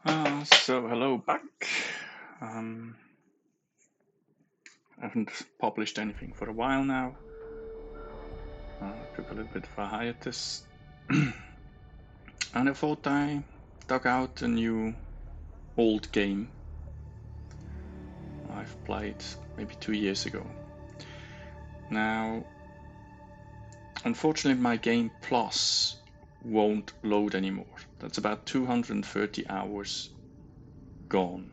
So hello back. I haven't published anything for a while now. Took a little bit of a hiatus. And I thought I dug out a new old game I've played maybe 2 years ago. Now, unfortunately my Game Plus won't load anymore. That's about 230 hours gone.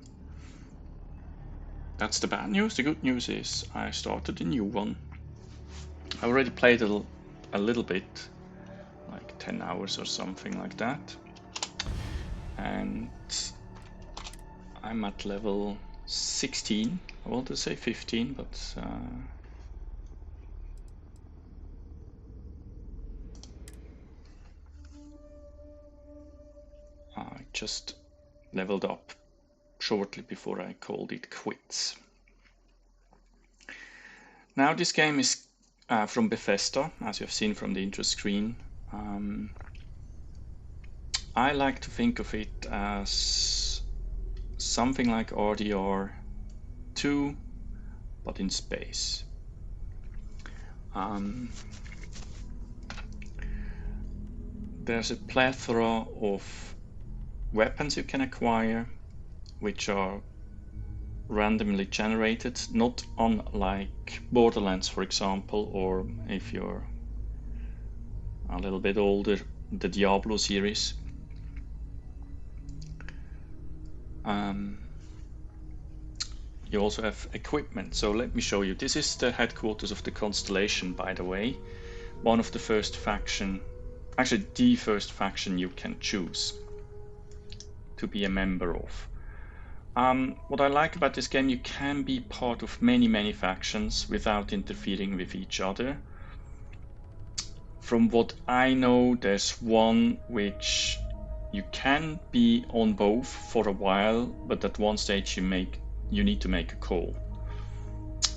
That's the bad news. The good news is I started a new one. I already played a little bit, like 10 hours or something like that. And I'm at level 16. I want to say 15, but I just leveled up shortly before I called it quits. Now this game is from Bethesda, as you have seen from the intro screen. I like to think of it as something like RDR 2, but in space. There's a plethora of weapons you can acquire, which are randomly generated, not unlike Borderlands, for example, or if you're a little bit older, the Diablo series. You also have equipment. So let me show you. This is the headquarters of the Constellation, by the way. One of the first faction, actually the first faction you can choose to be a member of. What I like about this game, you can be part of many factions without interfering with each other. From what I know, there's one which you can be on both for a while, but at one stage you need to make a call.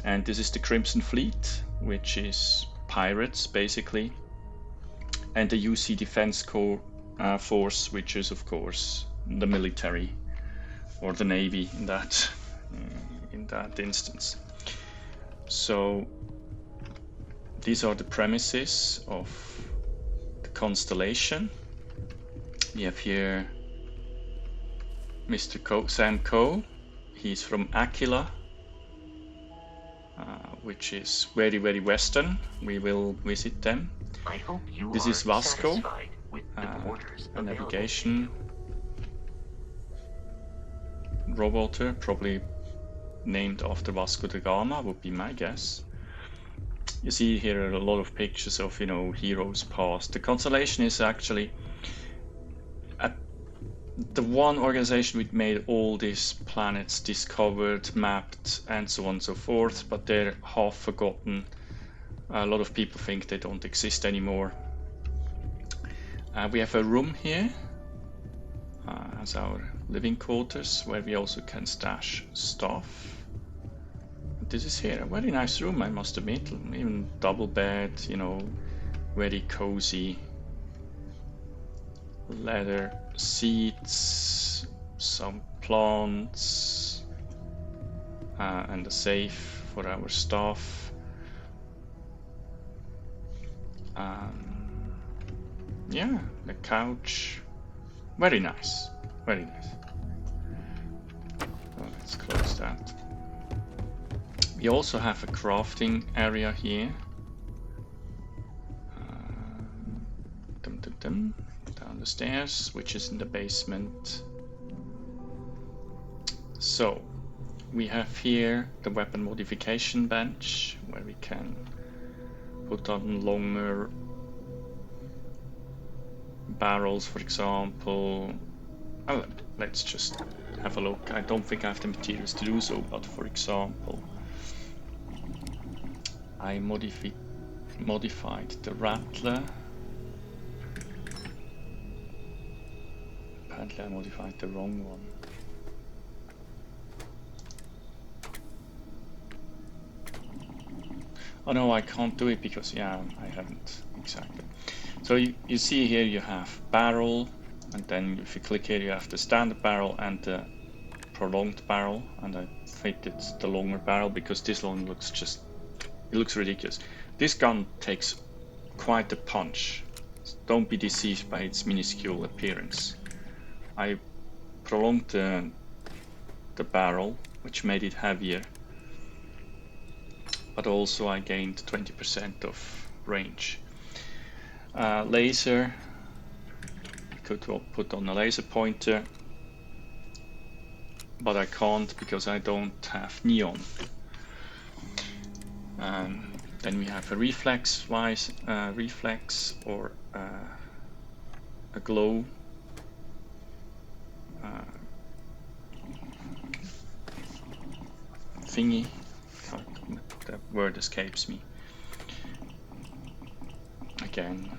And this is the Crimson Fleet, which is pirates basically, and the UC Defense Corps force, which is of course the military or the Navy in that instance. So these are the premises of the Constellation. We have here Mr. Sam Coe. He's from Aquila, which is very western. We will visit them. This is Vasco, a navigation roboter, probably named after Vasco da Gama would be my guess. You see here a lot of pictures of, heroes past. The Constellation is actually the one organization which made all these planets discovered, mapped, and so on and so forth, but they're half forgotten. A lot of people think they don't exist anymore. We have a room here as our living quarters, where we also can stash stuff. This is here a very nice room, I must admit. Even double bed, very cozy. Leather seats, some plants, and a safe for our stuff. Yeah, the couch. Very nice, very nice. So let's close that. We also have a crafting area here. Down the stairs, which is in the basement. So we have here the weapon modification bench, where we can put on longer barrels, for example. Well, let's just have a look. I don't think I have the materials to do so, but for example, I modified the Rattler. Apparently I modified the wrong one. Oh no, I can't do it because, I haven't exactly. So you see here you have barrel, And then if you click here, you have the standard barrel and the prolonged barrel, and I fitted the longer barrel because this one looks just, it looks ridiculous. This gun takes quite a punch. Don't be deceived by its minuscule appearance. I prolonged the barrel, which made it heavier, but also I gained 20% of range. Laser, I could put on a laser pointer, but I can't because I don't have neon. Then we have a reflex or a glow. Thingy. The word escapes me. Again,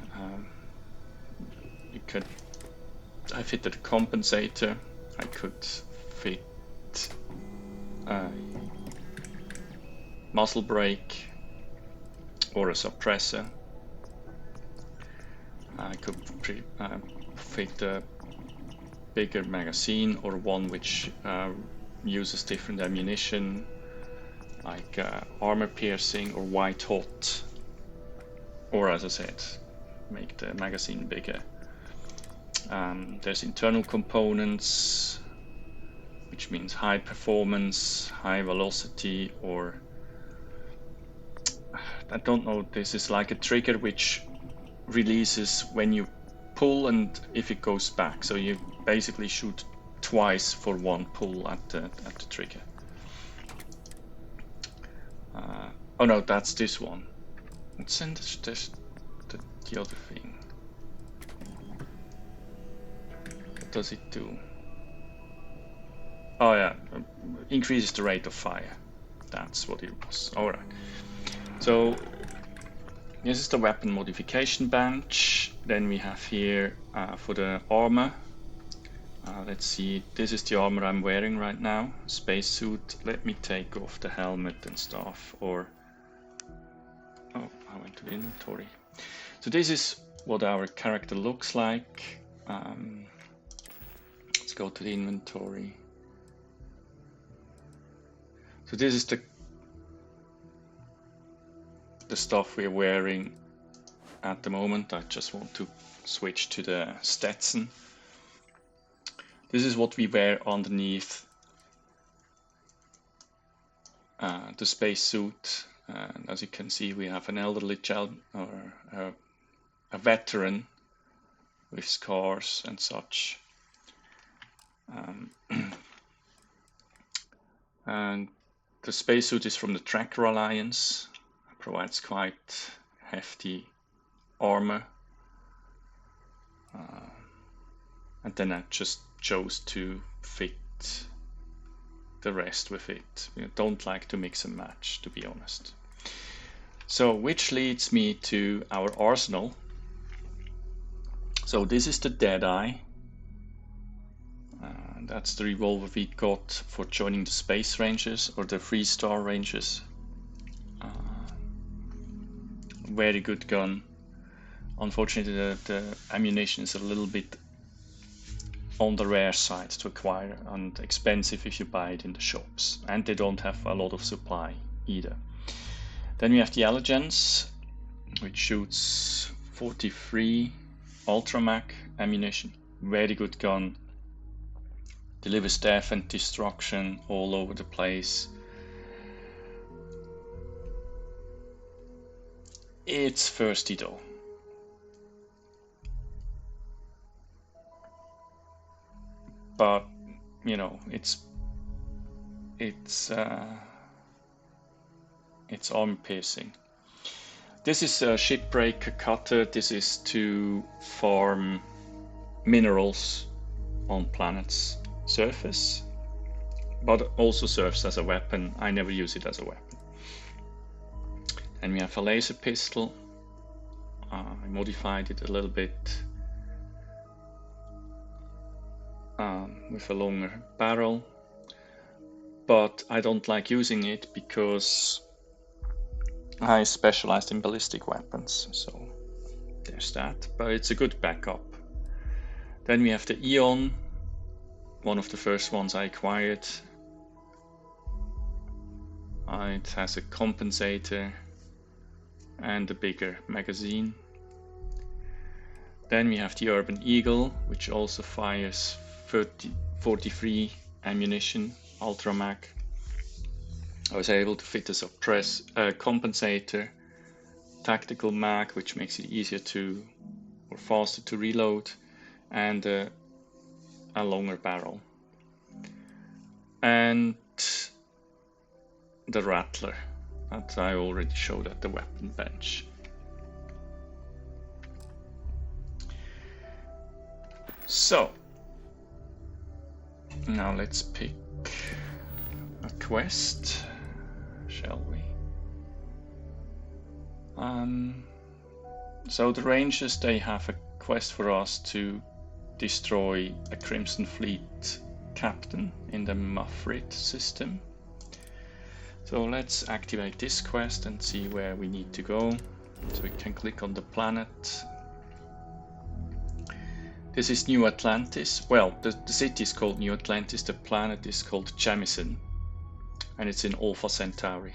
I fitted a compensator. I could fit a muzzle brake or a suppressor. I could fit a bigger magazine or one which uses different ammunition, like armor piercing or white hot, or as I said, make the magazine bigger. There's internal components, which means high performance, high velocity, or I don't know, this is like a trigger which releases when you pull and if it goes back. So you basically shoot twice for one pull at the trigger. Oh no, that's this one. Let's send the other thing. What does it do? Oh yeah, increases the rate of fire. That's what it was. Alright. So this is the weapon modification bench. Then we have here for the armor. Let's see, this is the armor I'm wearing right now. Spacesuit. Let me take off the helmet and stuff. Or oh, I went to the inventory. So this is what our character looks like. Let's go to the inventory. So this is the stuff we're wearing at the moment. I just want to switch to the Stetson. This is what we wear underneath the spacesuit. And as you can see, we have an elderly child or a veteran with scars and such. And the spacesuit is from the Tracker Alliance. It provides quite hefty armor. And then I just chose to fit the rest with it. Don't like to mix and match, to be honest. So, which leads me to our arsenal. So this is the Deadeye. That's the revolver we got for joining the Space Rangers or the 3-star Rangers. Very good gun. Unfortunately, the ammunition is a little bit on the rare side to acquire and expensive if you buy it in the shops, and they don't have a lot of supply either. Then we have the Allegens, which shoots 43 Ultramag ammunition. Very good gun. Delivers death and destruction all over the place. It's thirsty though. But you know, it's arm piercing. This is a shipbreaker cutter. This is to farm minerals on planets' surface, but also serves as a weapon. I never use it as a weapon. And we have a laser pistol. I modified it a little bit with a longer barrel, but I don't like using it because I specialized in ballistic weapons, so there's that, but it's a good backup. Then we have the Eon, one of the first ones I acquired. It has a compensator and a bigger magazine. Then we have the Urban Eagle, which also fires 43 ammunition, Ultra Mag. I was able to fit a compensator, tactical mag, which makes it easier to or faster to reload, and a longer barrel. And the Rattler that I already showed at the weapon bench. So now let's pick a quest, shall we? So the Rangers, they have a quest for us to destroy a Crimson Fleet captain in the Muffrit system. So let's activate this quest and see where we need to go. So we can click on the planet. This is New Atlantis. Well, the city is called New Atlantis, the planet is called Jamison, and it's in Alpha Centauri.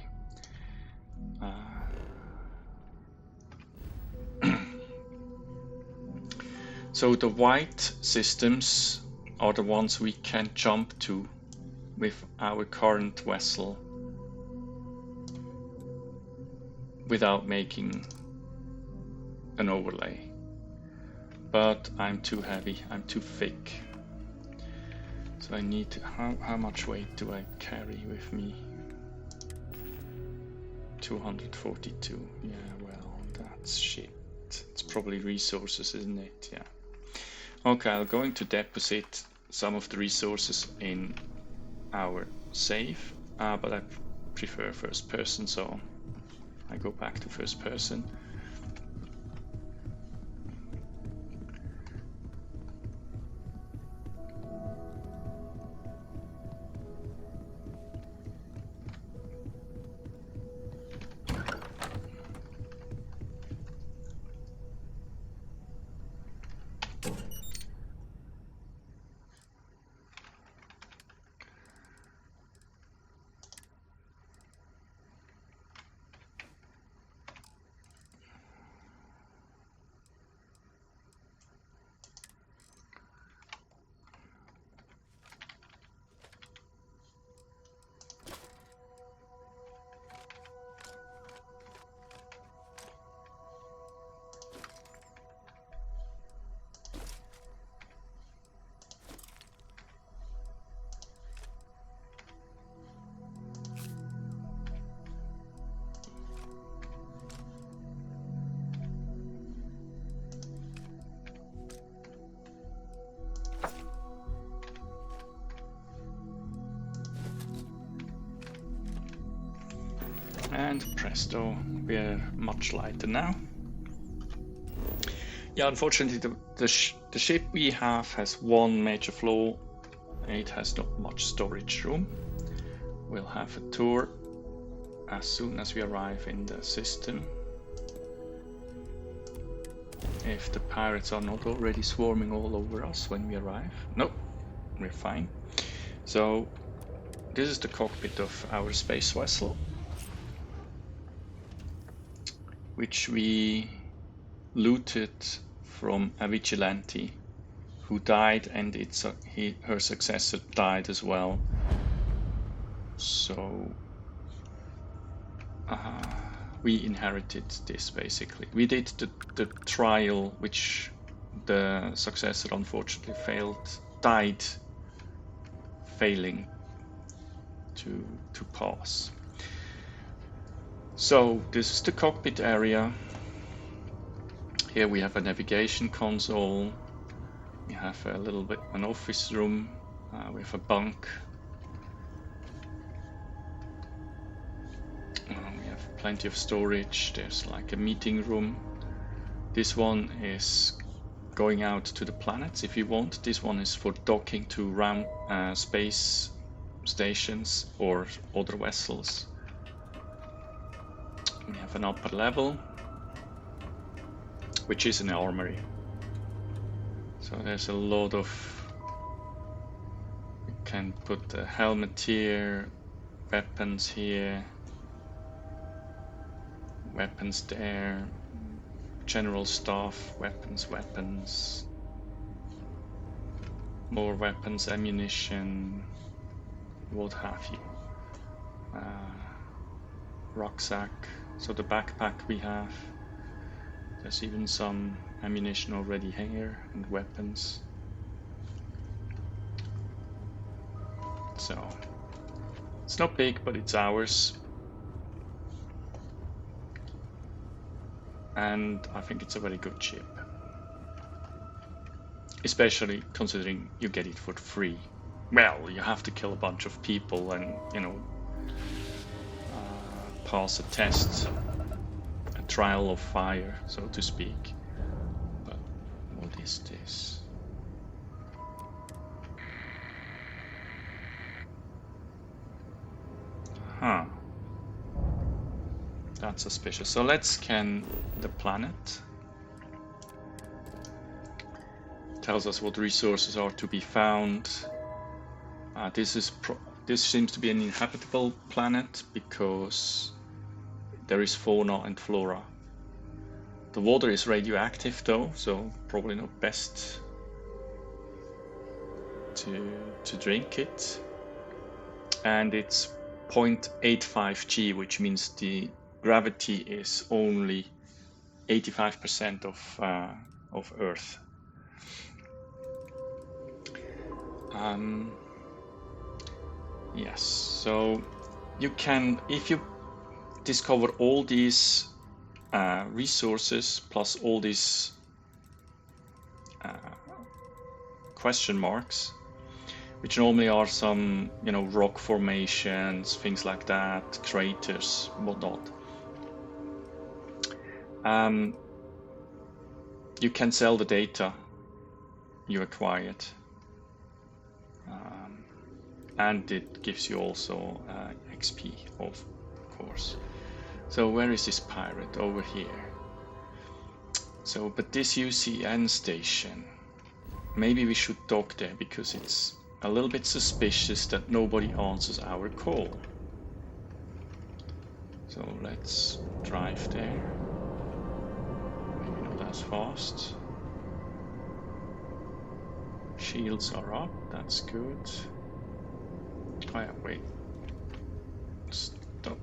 So the white systems are the ones we can jump to with our current vessel without making an overlay. But I'm too heavy, I'm too thick. So I need to, how much weight do I carry with me? 242, yeah, well, that's shit. It's probably resources, isn't it? Yeah. Okay, I'm going to deposit some of the resources in our save, but I prefer first person, so I go back to first person. And presto, we're much lighter now. Yeah, unfortunately the ship we have has one major flaw. It has not much storage room. We'll have a tour as soon as we arrive in the system. If the pirates are not already swarming all over us when we arrive. Nope, we're fine. So this is the cockpit of our space vessel, which we looted from a vigilante who died, and her successor died as well. So we inherited this basically. We did the trial, which the successor unfortunately died failing to pass. So this is the cockpit area. Here we have a navigation console. We have a little bit an office room with a bunk. We have plenty of storage. There's like a meeting room. This one is going out to the planets if you want. This one is for docking to round space stations or other vessels. We have an upper level, which is an armory. So So there's a lot of... We can put the helmet here, weapons here, weapons there, general stuff, weapons, more weapons, ammunition, what have you. Rucksack, so the backpack we have. There's even some ammunition already here and weapons. So it's not big, but it's ours. And I think it's a very good ship. Especially considering you get it for free. Well, you have to kill a bunch of people and, you know, pass a test, a trial of fire, so to speak. But what is this? Huh. That's suspicious. So let's scan the planet. Tells us what resources are to be found. This seems to be an inhabitable planet because there is fauna and flora. The water is radioactive though, so probably not best to drink it. And it's 0.85 G, which means the gravity is only 85% of Earth. Yes, so you can, if you discover all these resources plus all these question marks, which normally are some, you know, rock formations, things like that, craters, whatnot. You can sell the data you acquired. And it gives you also XP, of course. So where is this pirate? Over here. So, but this UCN station, maybe we should dock there because it's a little bit suspicious that nobody answers our call. So let's drive there. Maybe not as fast. Shields are up, that's good. Oh yeah, wait. Stop.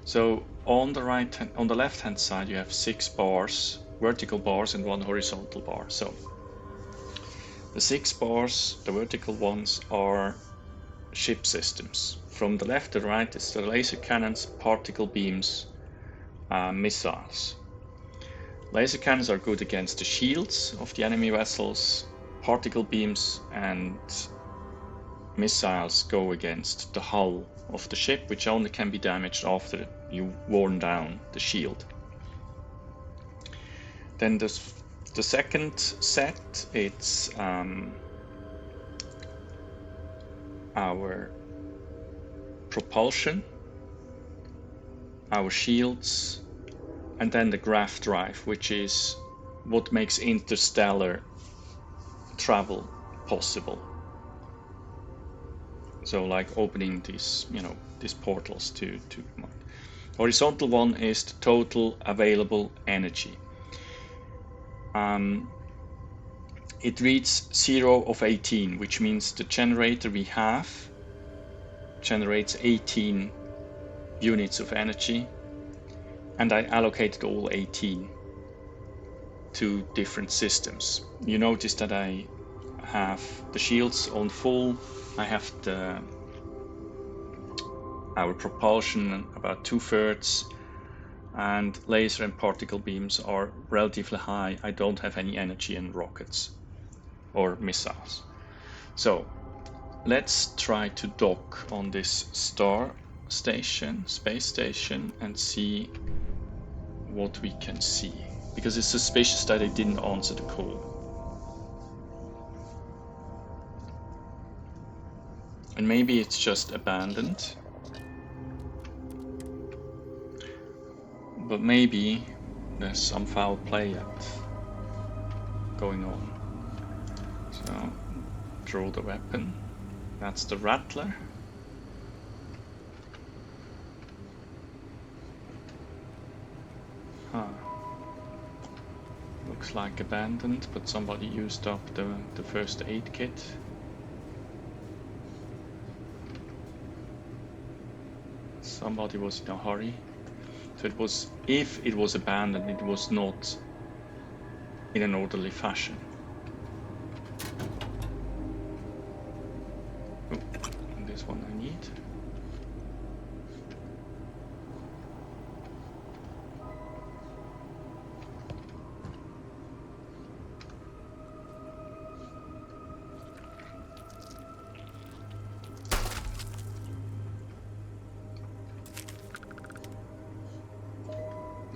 So on the left hand side you have 6 bars, vertical bars and 1 horizontal bar. So the 6 bars, the vertical ones, are ship systems. From the left to the right is the laser cannons, particle beams, missiles. Laser cannons are good against the shields of the enemy vessels. Particle beams and missiles go against the hull of the ship, which only can be damaged after you've worn down the shield. Then the second set, it's our propulsion, our shields, and then the grav drive, which is what makes interstellar travel possible. So like opening these, you know, these portals to horizontal one is the total available energy. It reads 0 of 18, which means the generator we have generates 18 units of energy, and I allocated all 18 to different systems. You notice that I have the shields on full, I have our propulsion about 2/3, and laser and particle beams are relatively high. I don't have any energy in rockets or missiles. So let's try to dock on this space station, and see what we can see, because it's suspicious that it didn't answer the call. And maybe it's just abandoned. But maybe there's some foul play going on. So draw the weapon. That's the rattler. Huh. Looks like abandoned, but somebody used up the first aid kit. Somebody was in a hurry. So it was, if it was abandoned, it was not in an orderly fashion. Oh, and this one I need.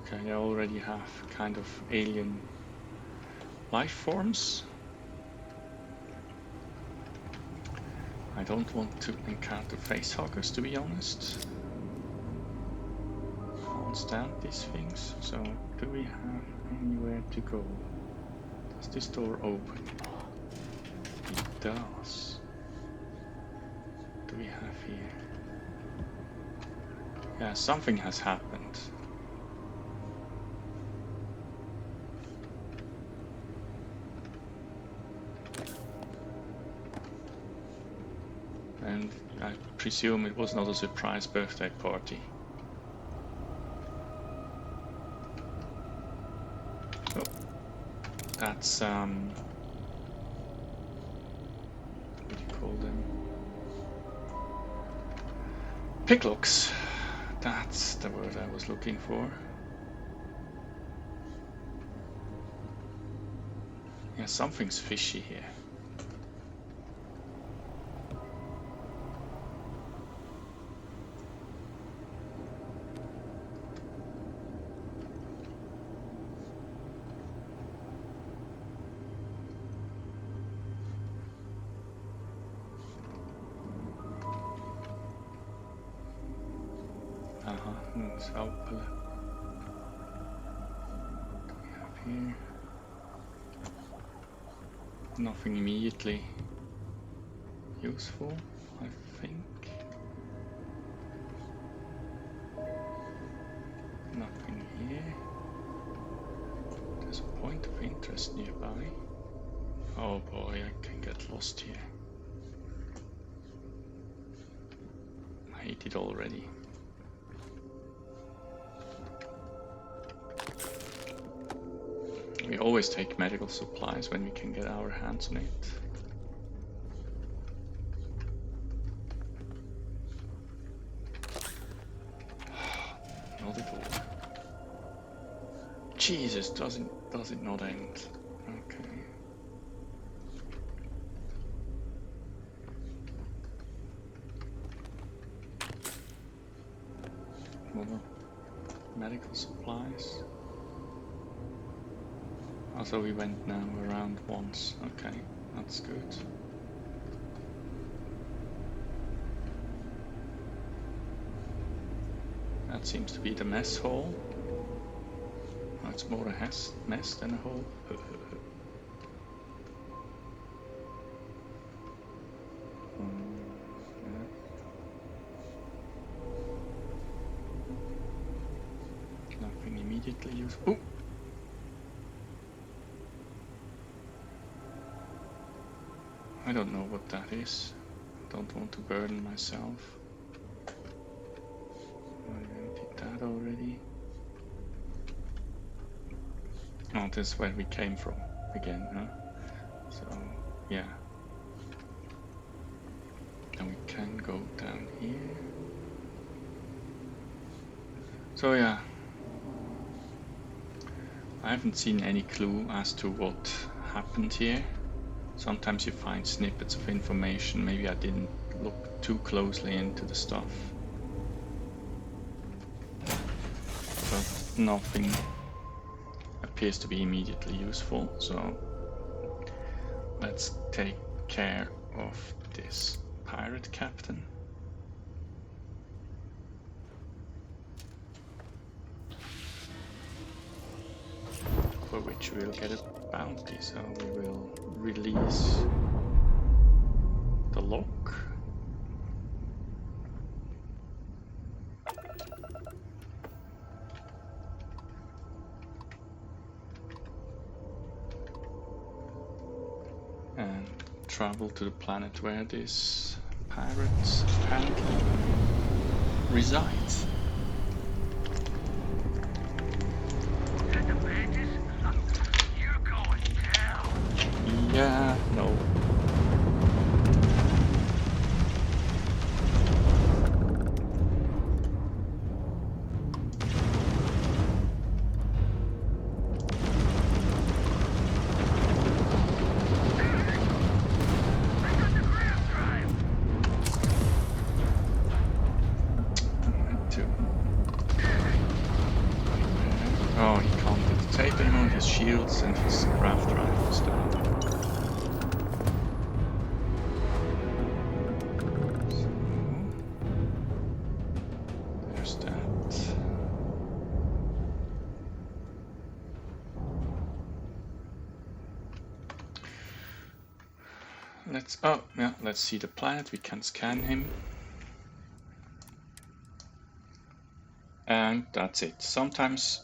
Okay, I already have kind of alien life forms. I don't want to encounter facehuggers, to be honest. I can't stand these things. So, do we have anywhere to go? Does this door open? It does. What do we have here? Yeah, something has happened. And I presume it was not a surprise birthday party. Oh, that's what do you call them? Picklocks. That's the word I was looking for. Yeah, something's fishy here. Let's open. What do we have here? Nothing immediately useful, I think. Nothing here. There's a point of interest nearby. Oh boy, I can get lost here. I hate it already. We always take medical supplies when we can get our hands on it. Not at all. Jesus, does it not end? Okay. More medical supplies. Also, we went now around once. Okay, that's good. That seems to be the mess hall. Oh, it's more a mess than a hole. Nothing immediately useful. Ooh. I don't know what that is. Don't want to burden myself. I did that already. Oh, this is where we came from again, huh? So, yeah. And we can go down here. So, yeah. I haven't seen any clue as to what happened here. Sometimes you find snippets of information. Maybe I didn't look too closely into the stuff. But nothing appears to be immediately useful, so let's take care of this pirate captain. For which we'll get a bounty, so we will release lock. And travel to the planet where this pirate apparently resides. You're going down. Yeah, no. Oh, he can't get the tape anymore, his shields and his craft drive is down. So, there's that. Let's see the planet, we can scan him. And that's it. Sometimes,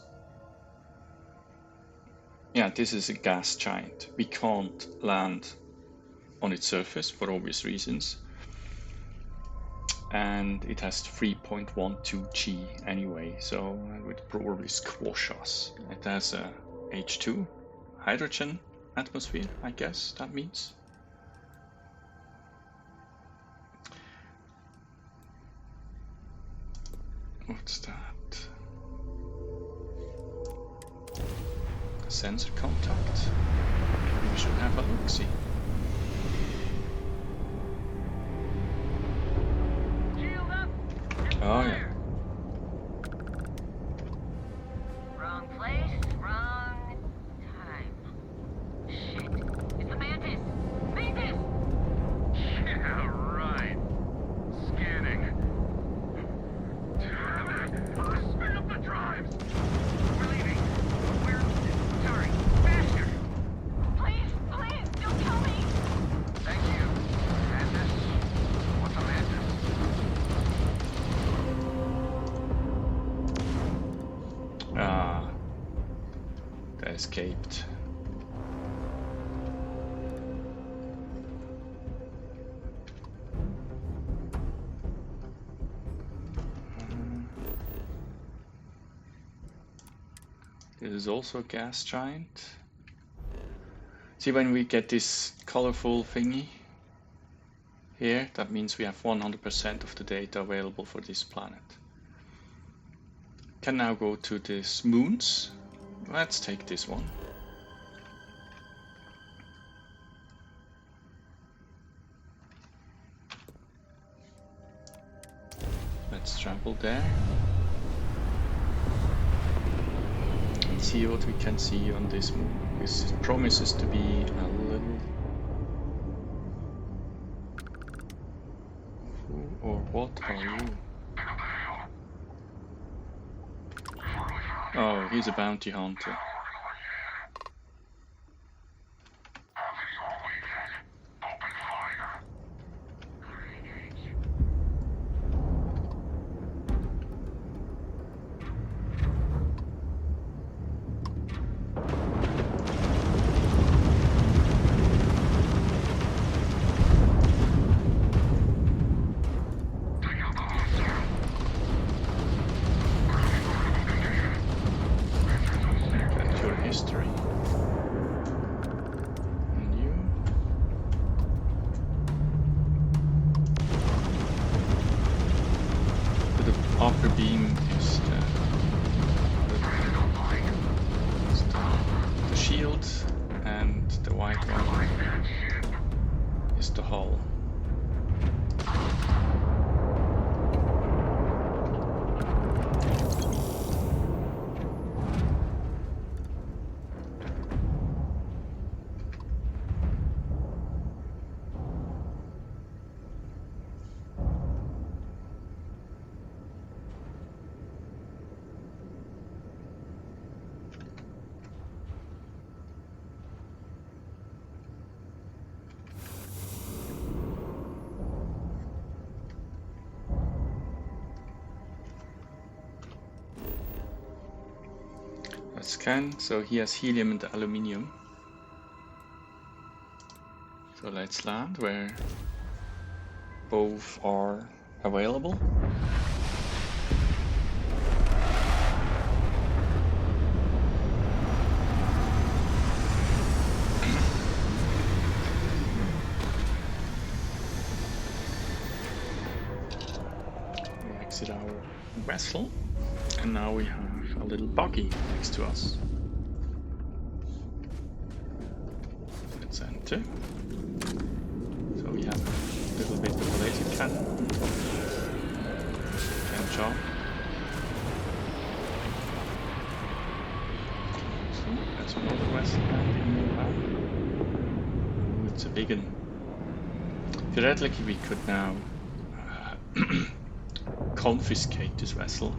yeah, this is a gas giant. We can't land on its surface for obvious reasons. And it has 3.12 G anyway, so it would probably squash us. It has a H2, hydrogen atmosphere, I guess that means. What's that? Sensor contact. We should have a look-see. Oh yeah. Wrong place, wrong time. Shit. It's the Mantis! Mantis! Yeah, right. Scanning. Damn it! Spin up the drives! We're leaving. We're... sorry. Faster! Please, please, don't kill me! Thank you. Mantis? What's a Mantis? Ah, they escaped. This is also a gas giant. See, when we get this colorful thingy here, that means we have 100% of the data available for this planet. Can now go to these moons. Let's take this one. Let's travel there. And see what we can see on this moon. This promises to be a little... Who or what are you? Oh, he's a bounty hunter. Got your history. And you? To the upper beam is the shield, and the white one is the hull. Let's scan. So he has helium and aluminium. So let's land where both are available. We exit our vessel, and now we have a little buggy next to us. Let's enter. So we have a little bit of a laser cannon. Can jump. So there's another vessel landing nearby. Ooh, it's a big one. Theoretically, we could now confiscate this vessel,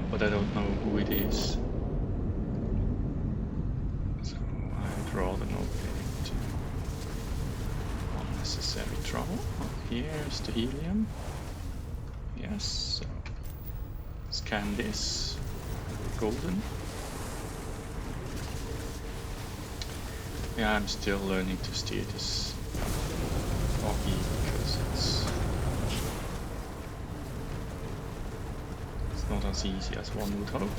but I don't know who it is. So I'd rather not get into unnecessary trouble. Oh, here's the helium. Yes, so scan this. Golden. Yeah, I'm still learning to steer this buggy because it's not as easy as one would hope.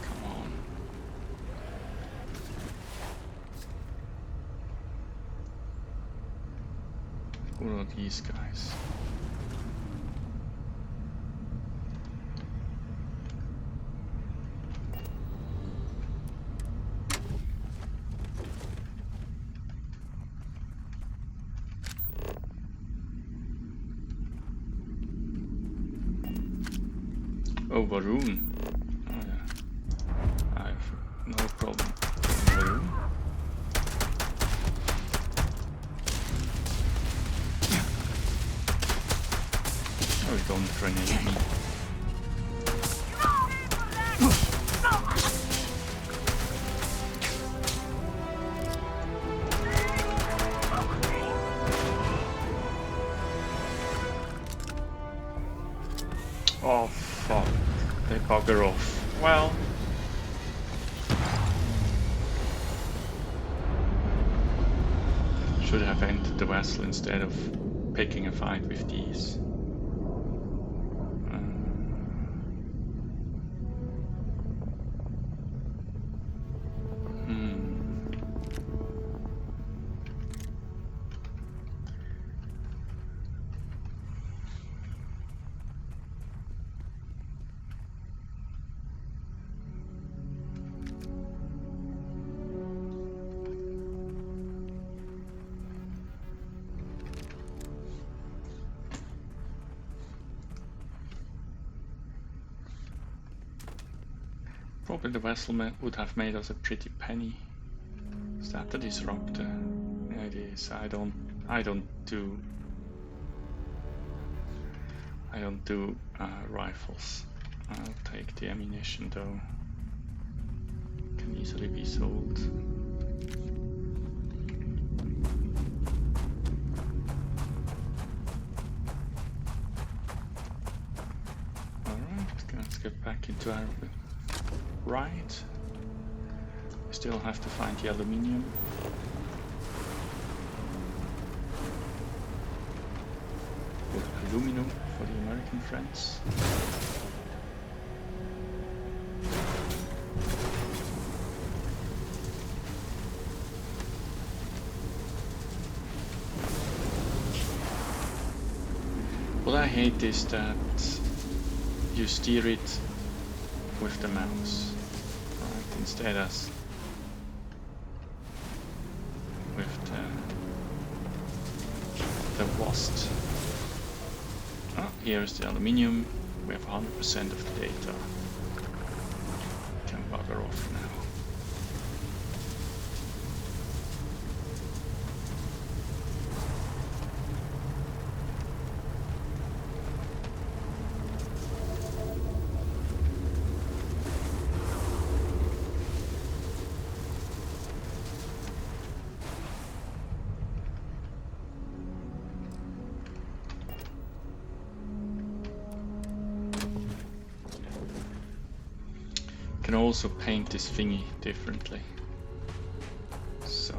Come on. Who are these guys? Oh, Varun. Oh yeah. I have no problem. Varun. Oh, don't grenade me. Oh fuck. They bugger off. Well. Should have entered the vessel instead of picking a fight with these. Probably the vessel would have made us a pretty penny. Is that the disruptor? Yeah, it is. I don't do rifles. I'll take the ammunition though. Can easily be sold. Alright, let's get back into our ride. We still have to find the aluminium. Or aluminum for the American friends. What I hate is that you steer it with the mouse, right, instead as with the WASD. Oh, here's the aluminium. We have 100% of the data. Can bugger off now. can also paint this thingy differently. So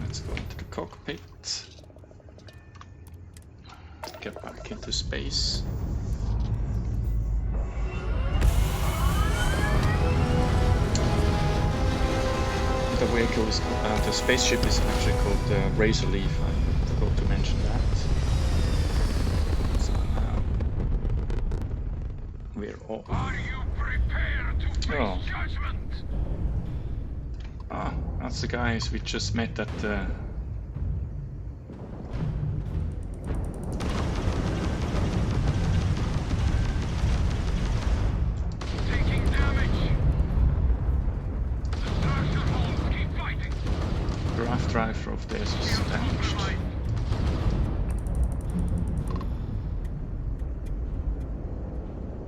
let's go into the cockpit, get back into space. The vehicle is the spaceship is actually called Razor Leaf. I forgot to mention that. So now we're off. Are you prepared to face judgment? Ah, that's the guys we just met at the... Taking damage. The structure holds. Keep fighting. draft driver of theirs is damaged.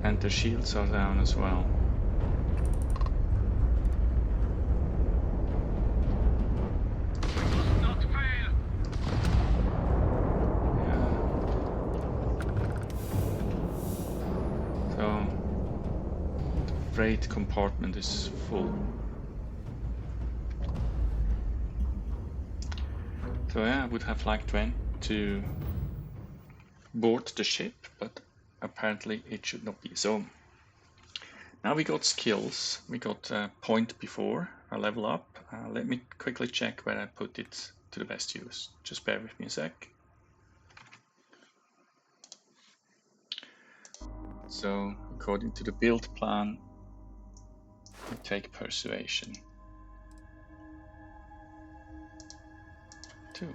And the shields are down as well. We must not fail. Yeah. So the freight compartment is full. So yeah, I would have liked to board the ship, but apparently it should not be. So now we got skills. We got a point before a level up. Let me quickly check where I put it to the best use. Just bear with me a sec. So according to the build plan, we take persuasion. 2.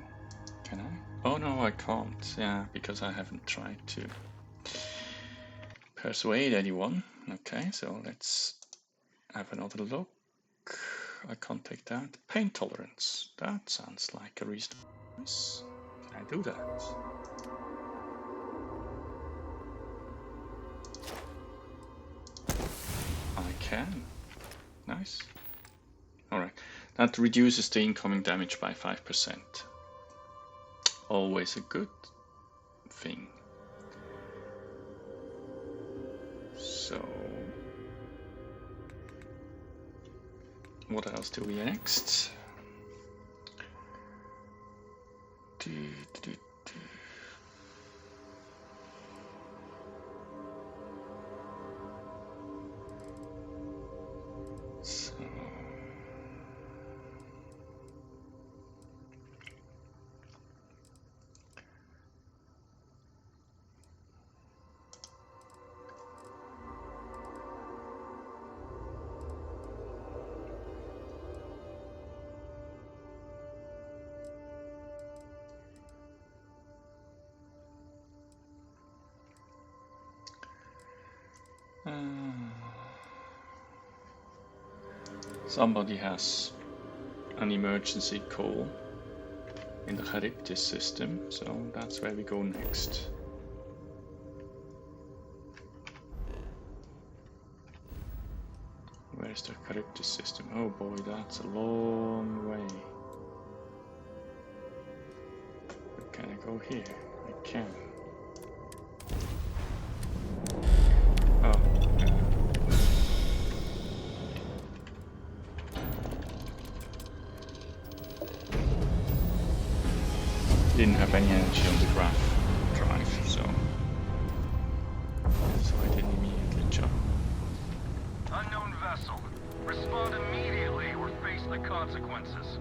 Can I? Oh no, I can't. Yeah, because I haven't tried to persuade anyone. Okay, so let's have another look. I can't take that. Pain tolerance. That sounds like a reasonable choice. Can I do that? I can. Nice. Alright. That reduces the incoming damage by 5%. Always a good thing. So what else do we next? So somebody has an emergency call in the Charybdis system, so that's where we go next. Where's the Charybdis system? Oh boy, that's a long way. But can I go here? I can. Oh, yeah. Didn't have any energy on the graph drive, so I didn't immediately jump. Unknown vessel. Respond immediately or face the consequences.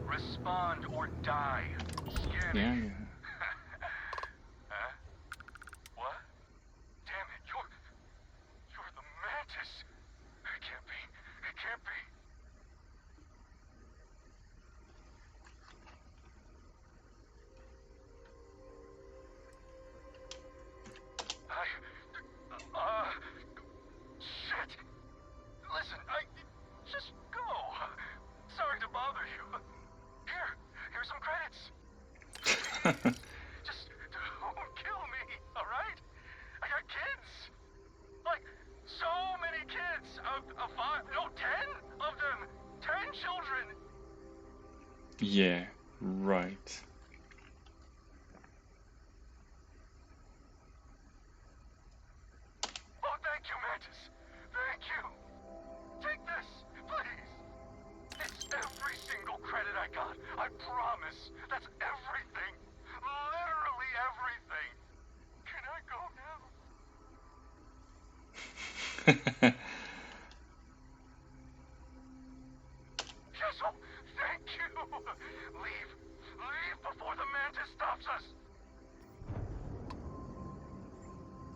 Respond or die. Scanning. Yeah, yeah. Huh? What? Damn it, you're the Mantis. It can't be. It can't be. Shit. Listen, just go. Sorry to bother you. Here's some credits. Just don't kill me, all right? I got kids. Like, so many kids. 5, no, 10 of them. 10 children. Yeah, right. Oh, thank you, Mantis.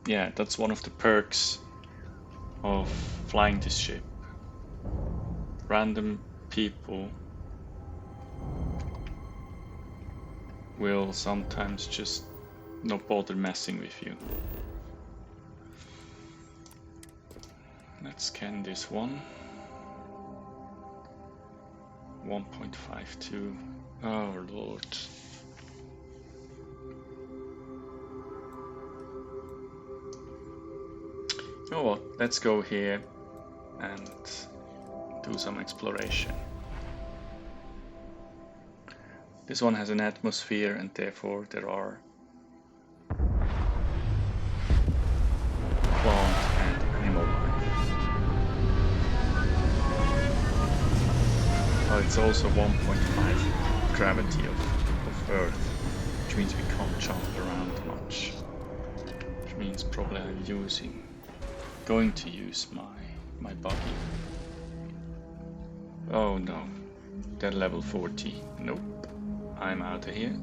Yeah, that's one of the perks of flying this ship. Random people will sometimes just not bother messing with you. Let's scan this one. 1.52. Oh lord. You know what? Let's go here and do some exploration. This one has an atmosphere and therefore there are plant and animal life. Oh, it's also 1.5 gravity of Earth, which means we can't jump around much. Which means probably I'm going to use my buggy. Oh no, they're level 40. Nope, I'm out of here.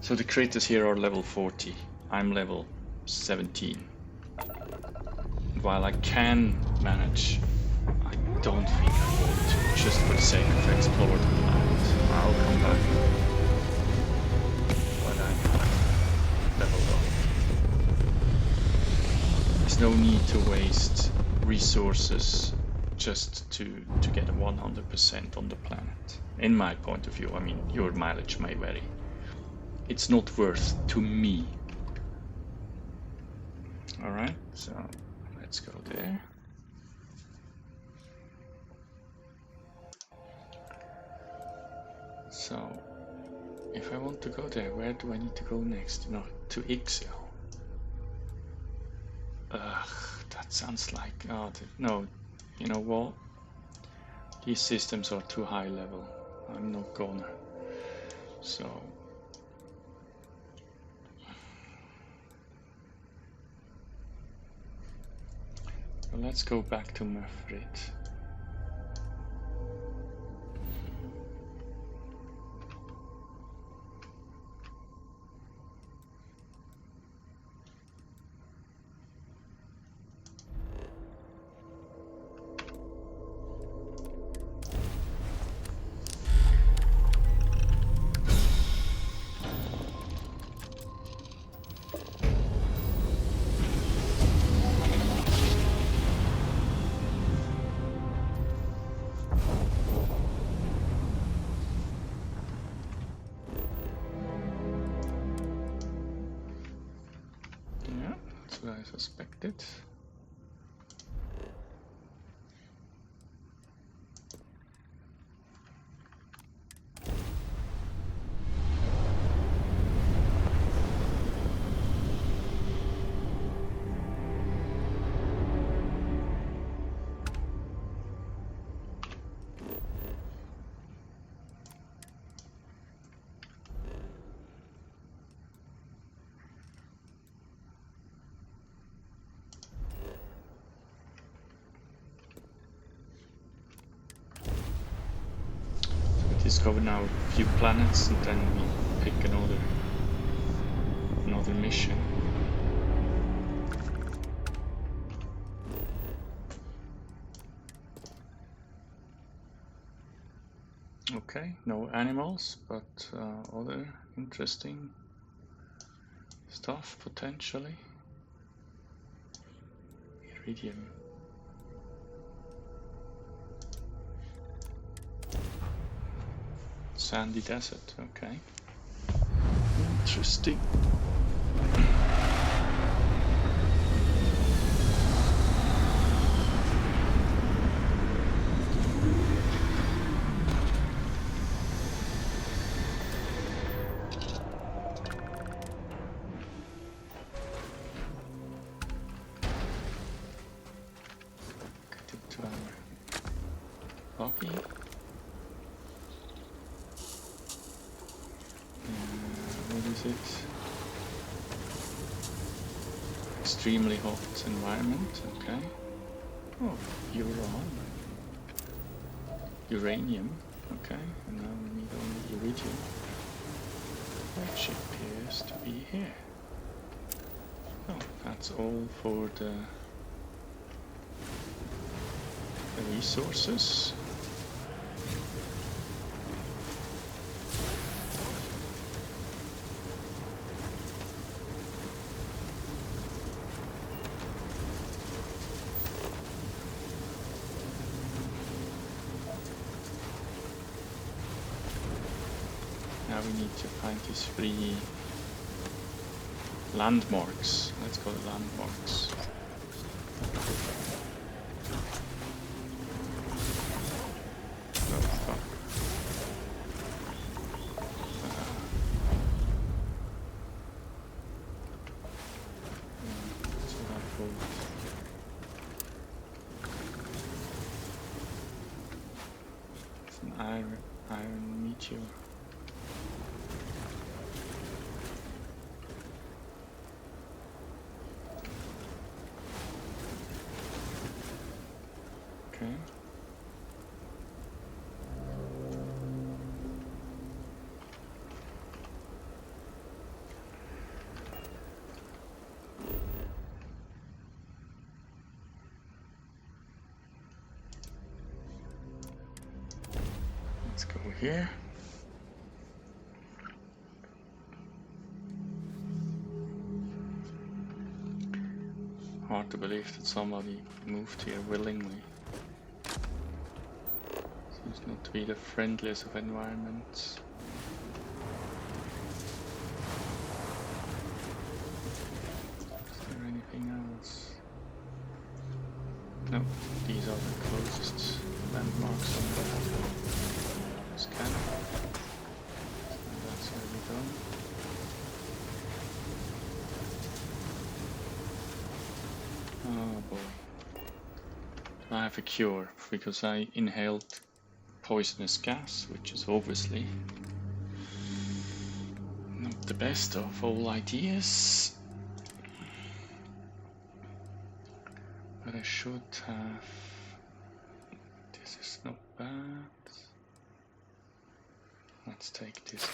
So the critters here are level 40. I'm level 17. While I can manage, I don't think I want to, just for the sake of exploring the planet. I'll come back when I'm leveled up. There's no need to waste resources just to get a 100% on the planet. In my point of view, I mean, your mileage may vary. It's not worth to me. Alright, so let's go there. So, if I want to go there, where do I need to go next? No, to Ixel. Ugh, that sounds like... Oh, no, you know what? These systems are too high level. I'm not gonna. So let's go back to Mefrit. Yeah, that's what I suspected. Discover now a few planets and then we pick another mission. Okay, no animals, but other interesting stuff potentially. Iridium. Sandy desert, okay. Interesting. Get into our buggy. What is it? Extremely hot environment, okay. Oh, uranium, okay, and now we need only iridium. which appears to be here. Oh, that's all for the resources. Now we need to find these 3 landmarks. Let's call it landmarks. Oh fuck. So that will... It's an iron meteor. Okay. Let's go here. Hard to believe that somebody moved here willingly. Seems not to be the friendliest of environments. Is there anything else? No, these are the closest landmarks on the scan. And that's where we go. Oh boy. I have a cure because I inhaled poisonous gas, which is obviously not the best of all ideas. But I should have... This is not bad. Let's take this.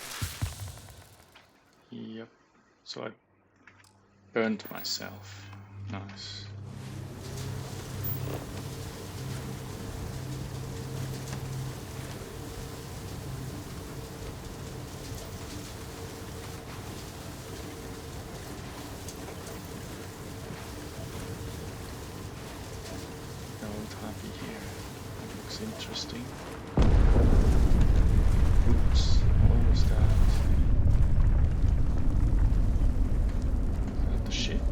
Yep. So I burned myself. Nice. Here. That looks interesting. Oops, what was that? Is that the ship?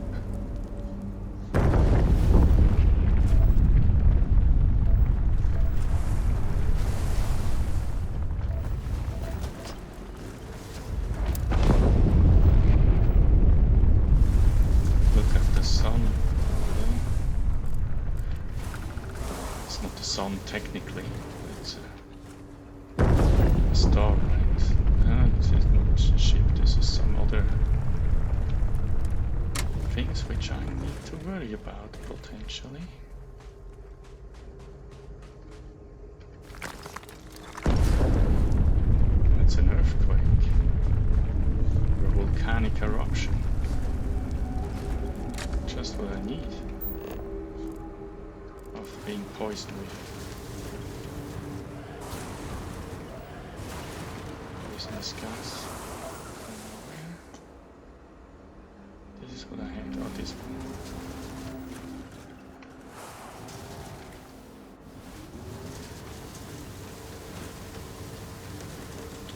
Look at the sun. Sun technically, it's a star, right? This is not a ship, this is some other things which I need to worry about potentially. It's an earthquake or a volcanic eruption. Just what I need. Being poisoned with poisonous gas. This is what I had. Oh, this one.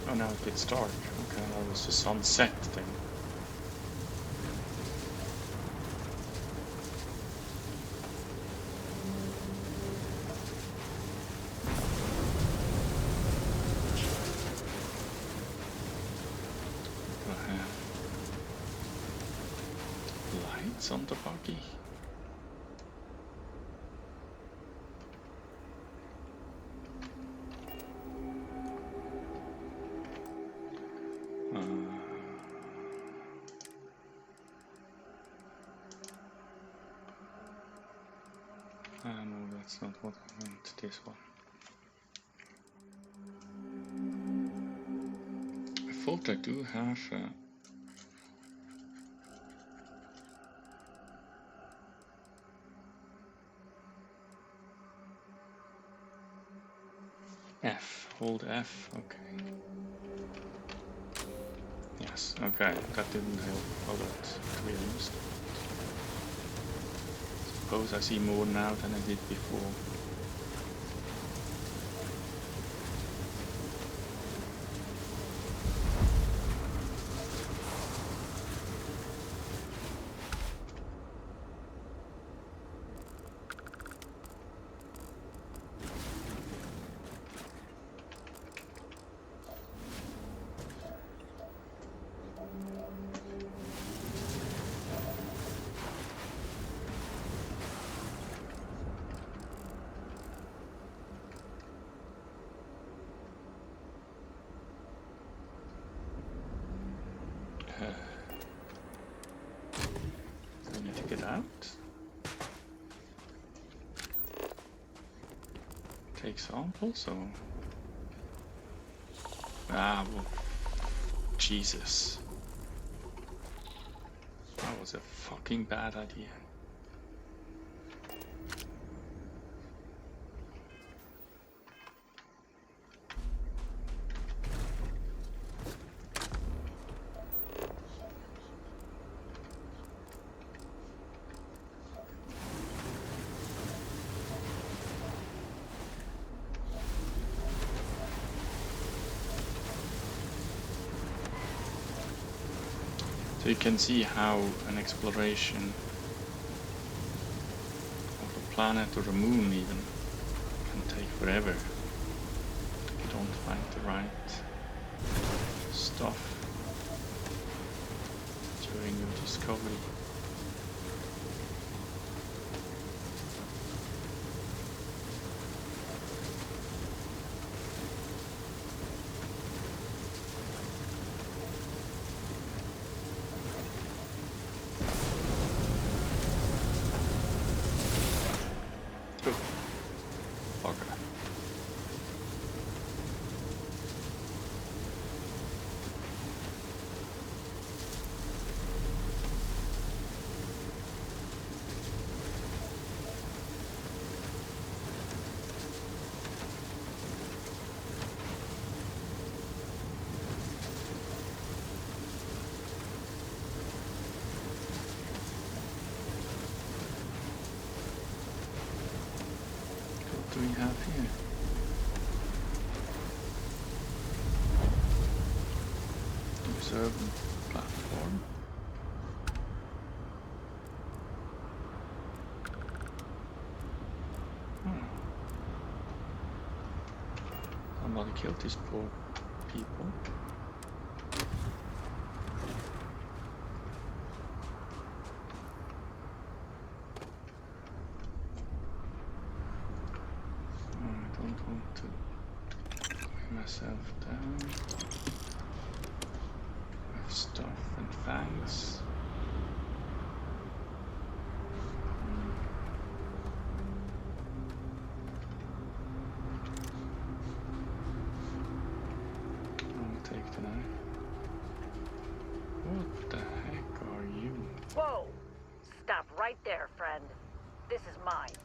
Oh, now it gets dark. Okay, that was the sunset thing. On the buggy. No, that's not what I meant. This one. thought I do have F. Hold F. Okay. Yes. Okay. That didn't help a lot, to be honest. Suppose I see more now than I did before. I need to get out. Take samples or... Ah, well, Jesus. That was a fucking bad idea. So you can see how an exploration of a planet or a moon even can take forever if you don't find the right stuff during your discovery. What do we have here? Observant platform. Somebody killed these poor people. I don't want to weigh myself down with stuff and fangs. I'll take the knife. What the heck are you? Whoa! Stop right there, friend. This is mine.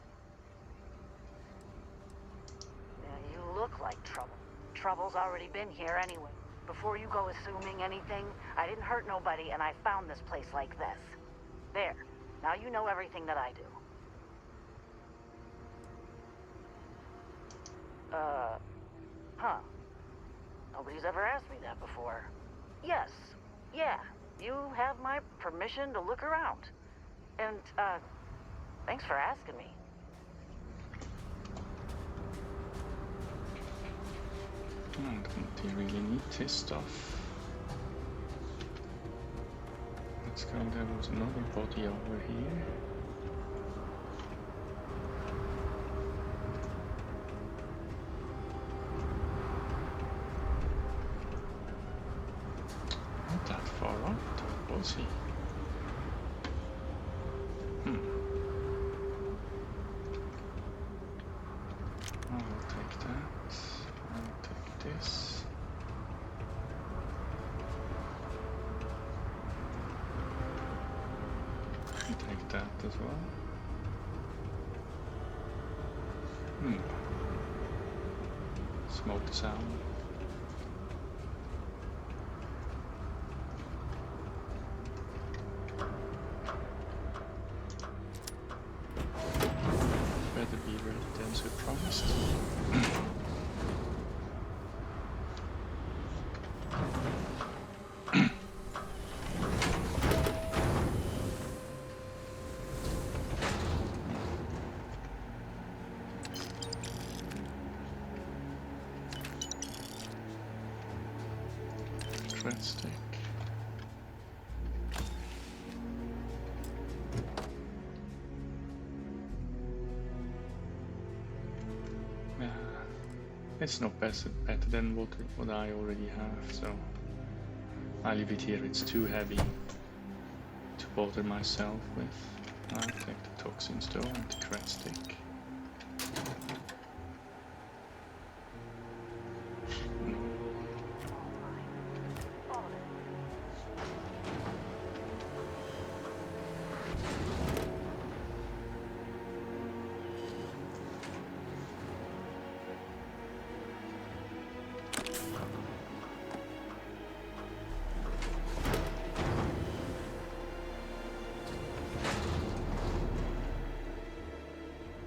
Now, you look like trouble. Trouble's already been here anyway. Before you go assuming anything, I didn't hurt nobody and I found this place like this. There. Now you know everything that I do. Huh. Nobody's ever asked me that before. Yes. Yeah. You have my permission to look around. And, thanks for asking me. I don't really need this stuff. Let's go, there was another body over here. Not that far up, was he? I will take that. I will take this. take that as well. Smoke sound. Better be really dense we promised. Thread stick. It's not better than what I already have, so I leave it here. It's too heavy to bother myself with. I'll take the toxins though and the thread stick.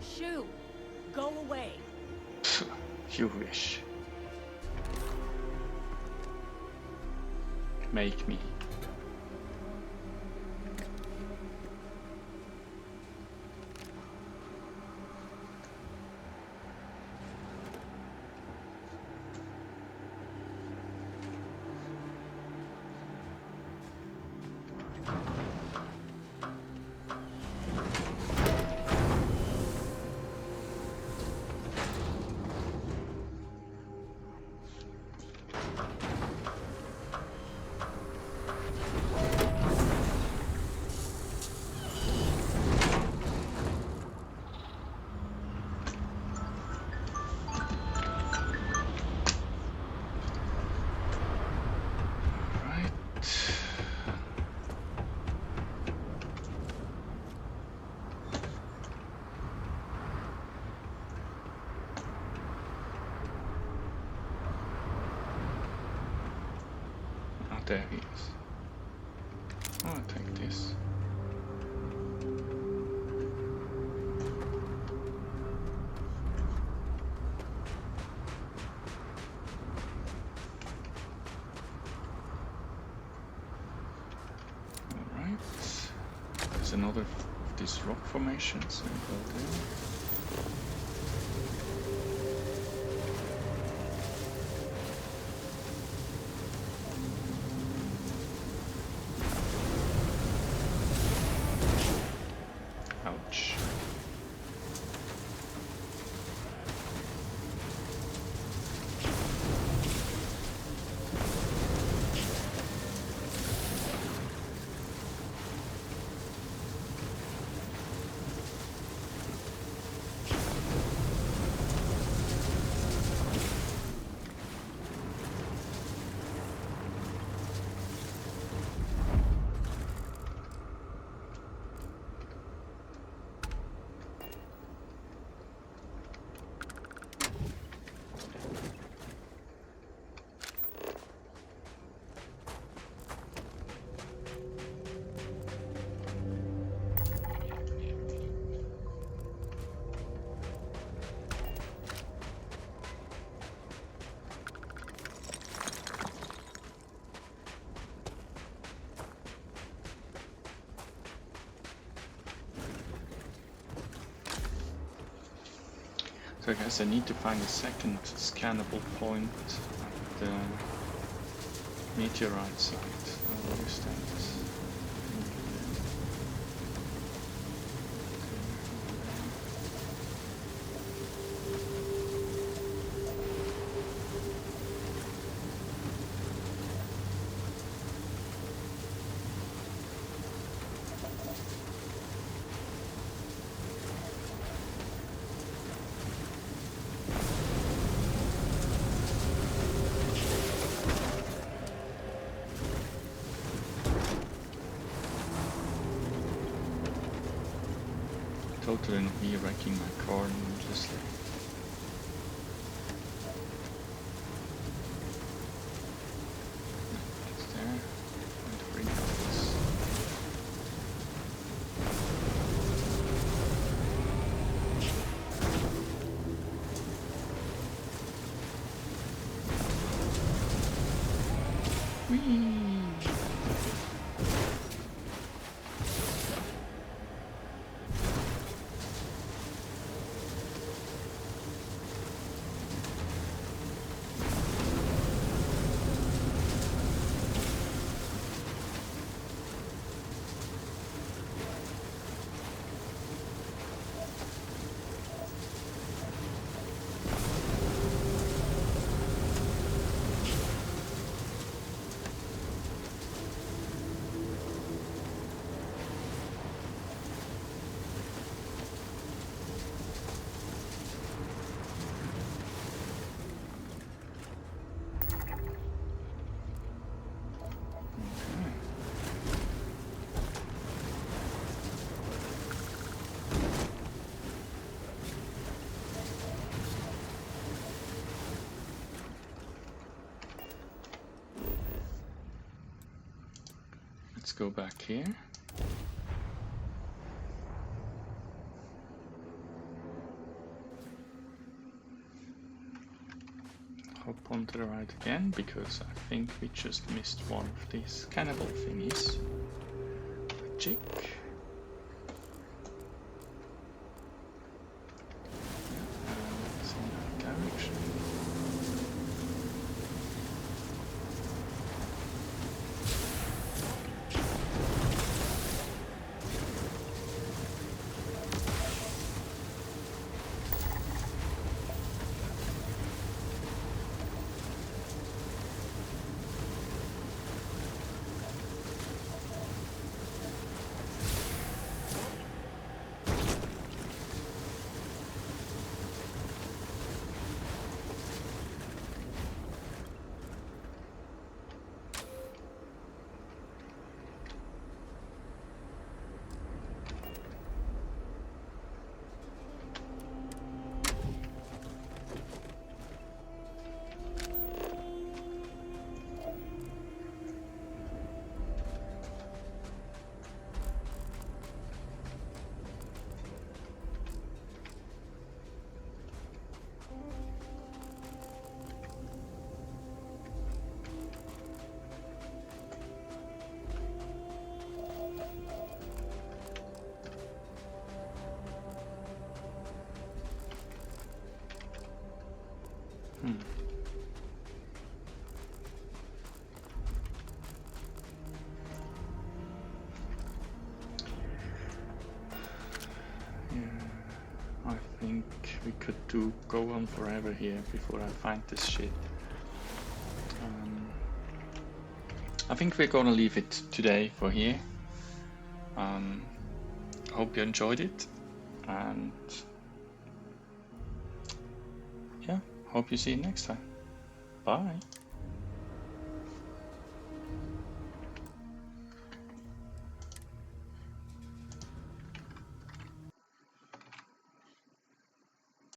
Shoo! Go away. You wish. Make me. There he is. Oh, I'll take this. Alright. There's another of these rock formations. And go there. Ouch. So I guess I need to find a second scannable point at the meteorite site. Oh, what is that? totally not me wrecking my car needlessly. It's there. And free dollars. Whee! Let's go back here. Hop onto the right again, because I think we just missed one of these cannibal thingies. Chick. It's in that direction. I think we could go on forever here before I find this shit. I think we're gonna leave it today for here. Hope you enjoyed it, and yeah, hope you see you next time. Bye.